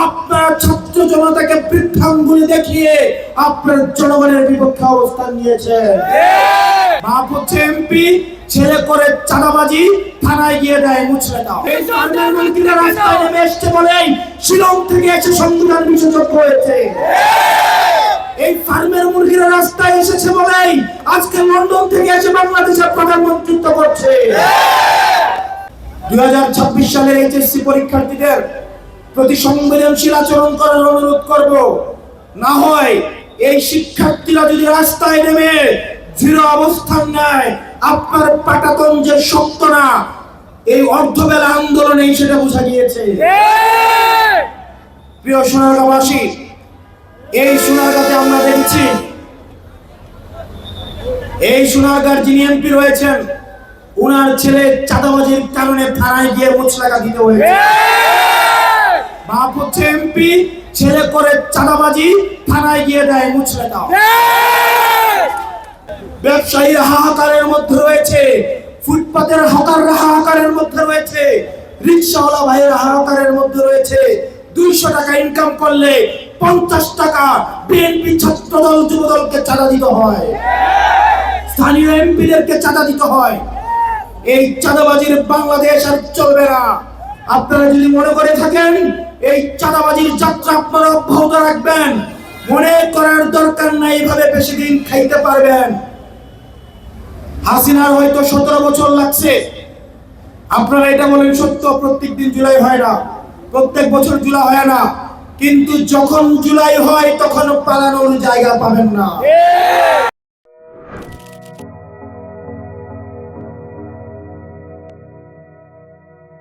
আপনার ছাত্র জনতাকে বৃদ্ধাঙ্গুলি দেখিয়ে আপনার জনগণের বিপক্ষে অবস্থান নিয়েছে। বাপ হচ্ছে এমপি, ছেলে করে চাঁদাবাজি, থানায় গিয়ে দেয় মুছড়ে দাও। এই ফার্মের মুরগিরা রাস্তায় নেমে এসছে বলেই শিলং থেকে এসে সংবিধান বিশেষজ্ঞ হয়েছে। এই ফার্মের মুরগিরা রাস্তায় এসেছে বলেই আজকে লন্ডন থেকে এসে বাংলাদেশের প্রধানমন্ত্রিত্ব করছে। 2026 সালের এইচএসসি পরীক্ষার্থীদের প্রতি সংবেদনশীল আচরণ করার অনুরোধ করব। না হয় এই শিক্ষার্থীরা যদি রাস্তায় নেমে দৃঢ় অবস্থান নেয়, আপনার পাটাতন যে শক্ত না, এই অর্ধবেলা আন্দোলনে সেটা বোঝা গিয়েছে। প্রিয় সোনারগাঁওবাসী, এই সোনারগাঁতে আমরা দেখছি এই সোনারগাঁর যিনি এমপি রয়েছেন, উনার ছেলে চাঁদাবাজির কারণে থানায় গিয়ে মুচলাকা দিতে হয়েছে। বাপ হচ্ছে এমপি, ছেলে করে চাঁদাবাজি, থানায় গিয়ে দেয় মুচলাকা। ব্যবসায়ীর হাহাকারের মধ্যে রয়েছে, ফুটপাতের হকাররা হাহাকারের মধ্যে রয়েছে, রিকশাওয়ালা ভাইয়ের হাহাকারের মধ্যে রয়েছে। 200 টাকা ইনকাম করলে 50 টাকা বিএনপি ছাত্রদল যুবদলকে চাঁদা দিতে হয়, স্থানীয় এমপিদেরকে চাঁদা দিতে হয়। এই চাঁদাবাজির বাংলাদেশ আর চলবে না। আপনারা যদি মনে করে থাকেন এই চাঁদাবাজির যাত্রা আপনারা অব্যাহত রাখবেন, মনে করার দরকার নাই এইভাবে বেশি দিন খাইতে পারবেন। হাসিনার হয়তো 17 বছর লাগছে। আপনারা এটা বলেন সত্য, প্রত্যেক দিন জুলাই হয় না, প্রত্যেক বছর জুলাই হয় না, কিন্তু যখন জুলাই হয় তখন পালানোর জায়গা পাবেন না।